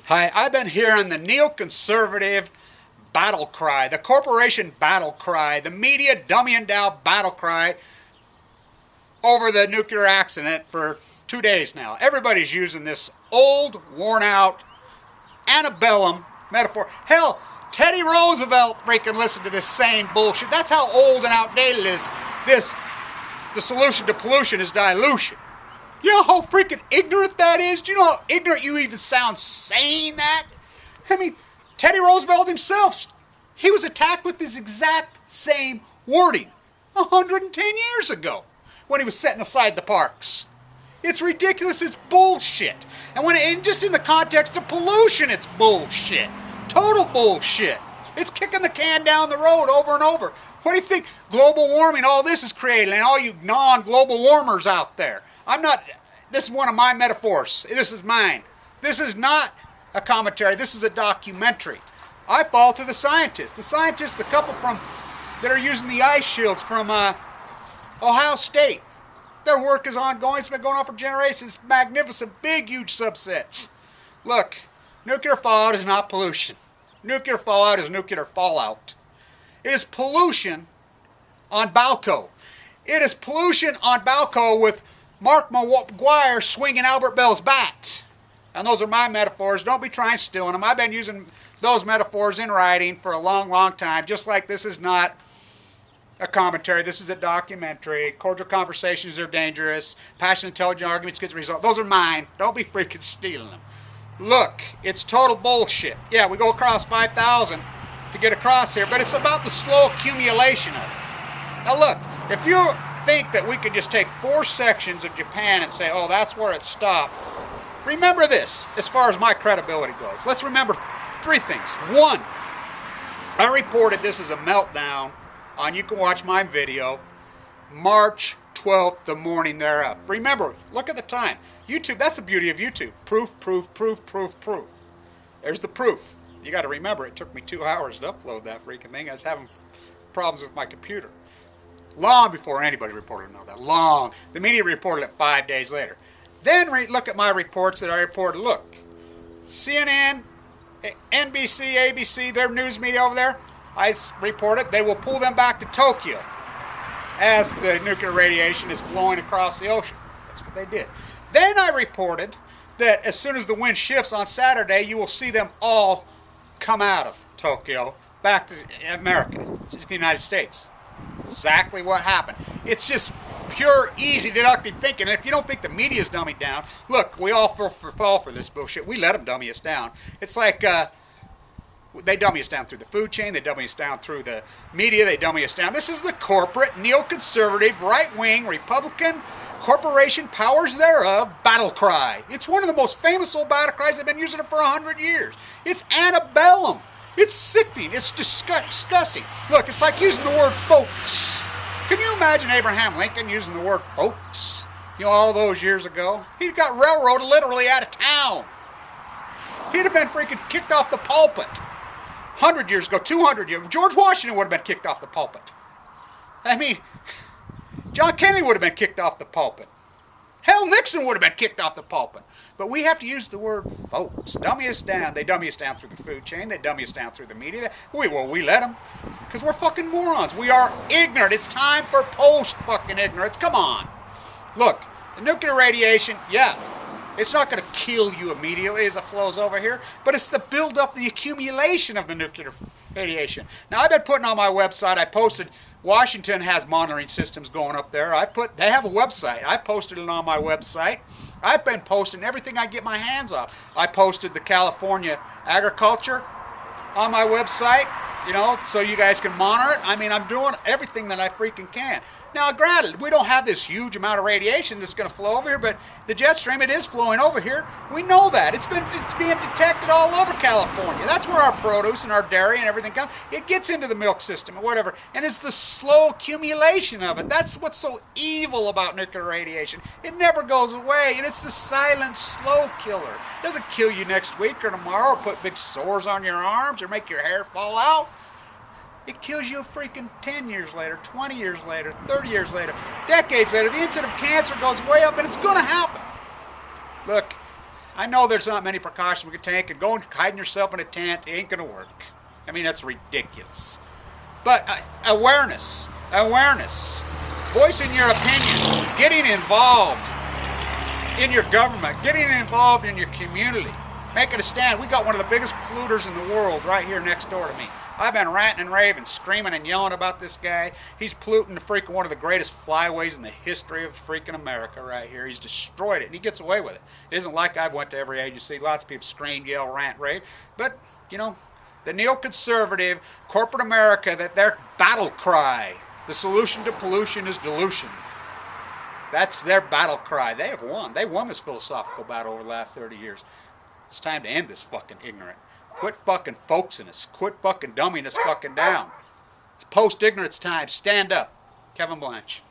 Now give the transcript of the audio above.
Hi, I've been hearing the neoconservative battle cry, the corporation battle cry, the media dumbing down battle cry over the nuclear accident for 2 days now. Everybody's using this old, worn-out, antebellum metaphor. Hell, Teddy Roosevelt freaking listened to this same bullshit. That's how old and outdated it is. The solution to pollution is dilution. You know how freaking ignorant that is? Do you know how ignorant you even sound saying that? I mean, Teddy Roosevelt himself, he was attacked with this exact same wording 110 years ago when he was setting aside the parks. It's ridiculous, it's bullshit. And just in the context of pollution, it's bullshit. Total bullshit. It's kicking the can down the road over and over. What do you think global warming, all this is creating, and all you non-global warmers out there? This is one of my metaphors. This is mine. This is not a commentary. This is a documentary. I fall to the scientists. The couple that are using the ice shields from Ohio State. Their work is ongoing. It's been going on for generations. Magnificent, big, huge subsets. Look, nuclear fallout is not pollution. Nuclear fallout is nuclear fallout. It is pollution on Balco. It is pollution on Balco with Mark McGuire swinging Albert Bell's bat. And those are my metaphors. Don't be trying stealing them. I've been using those metaphors in writing for a long, long time. Just like this is not a commentary. This is a documentary. Cordial conversations are dangerous. Passionate, intelligent arguments get the result. Those are mine. Don't be freaking stealing them. Look, it's total bullshit. Yeah, we go across 5,000 to get across here, but it's about the slow accumulation of it. Now look, if you think that we could just take 4 sections of Japan and say, oh, that's where it stopped. Remember this, as far as my credibility goes. Let's remember 3 things. 1, I reported this as a meltdown on, you can watch my video, March 12th, the morning thereof. Remember, look at the time. YouTube, that's the beauty of YouTube. Proof, proof, proof, proof, proof. There's the proof. You got to remember, it took me 2 hours to upload that freaking thing. I was having problems with my computer. Long before anybody reported on that. Long. The media reported it 5 days later. Then look at my reports that I reported. Look, CNN, NBC, ABC, their news media over there, I reported they will pull them back to Tokyo as the nuclear radiation is blowing across the ocean. That's what they did. Then I reported that as soon as the wind shifts on Saturday, you will see them all come out of Tokyo back to America, to the United States. Exactly what happened. It's just pure, easy, deductive thinking. And if you don't think the media is dumbing down, look, we all fall for this bullshit. We let them dummy us down. It's like they dummy us down through the food chain. They dummy us down through the media. They dummy us down. This is the corporate, neoconservative, right-wing, Republican, corporation powers thereof battle cry. It's one of the most famous old battle cries. They've been using it for 100 years. It's antebellum. It's sickening. It's disgusting. Look, it's like using the word folks. Can you imagine Abraham Lincoln using the word folks? You know, all those years ago? He got railroaded literally out of town. He'd have been freaking kicked off the pulpit. 100 years ago, 200 years ago. George Washington would have been kicked off the pulpit. I mean, John Kennedy would have been kicked off the pulpit. Hell, Nixon would have been kicked off the pulpit. But we have to use the word folks. Dummy us down. They dummy us down through the food chain. They dummy us down through the media. We let them. Because we're fucking morons. We are ignorant. It's time for post-fucking ignorance. Come on. Look, the nuclear radiation, yeah, it's not going to kill you immediately as it flows over here. But it's the build-up, the accumulation of the nuclear radiation. Now, I've been putting on my website, I posted, Washington has monitoring systems going up there. They have a website. I posted it on my website. I've been posting everything I get my hands on. I posted the California agriculture on my website, you know, so you guys can monitor it. I mean, I'm doing everything that I freaking can. Now, granted, we don't have this huge amount of radiation that's going to flow over here, but the jet stream, it is flowing over here. We know that. It's being detected all over California. That's where our produce and our dairy and everything comes. It gets into the milk system or whatever, and it's the slow accumulation of it. That's what's so evil about nuclear radiation. It never goes away, and it's the silent, slow killer. It doesn't kill you next week or tomorrow or put big sores on your arms or make your hair fall out. It kills you freaking 10 years later, 20 years later, 30 years later, decades later. The incidence of cancer goes way up, and it's going to happen. Look, I know there's not many precautions we can take, and going hiding yourself in a tent ain't going to work. I mean, that's ridiculous. But awareness, voicing your opinion, getting involved in your government, getting involved in your community, making a stand. We got one of the biggest polluters in the world right here next door to me. I've been ranting and raving, screaming and yelling about this guy. He's polluting the freaking one of the greatest flyways in the history of freaking America right here. He's destroyed it, and he gets away with it. It isn't like I've went to every agency. Lots of people scream, yell, rant, rave. But, you know, the neoconservative corporate America, that their battle cry, the solution to pollution is dilution. That's their battle cry. They have won. They won this philosophical battle over the last 30 years. It's time to end this fucking ignorant. Quit fucking folksing us. Quit fucking dumbing us fucking down. It's post-ignorance time. Stand up. Kevin Blanche.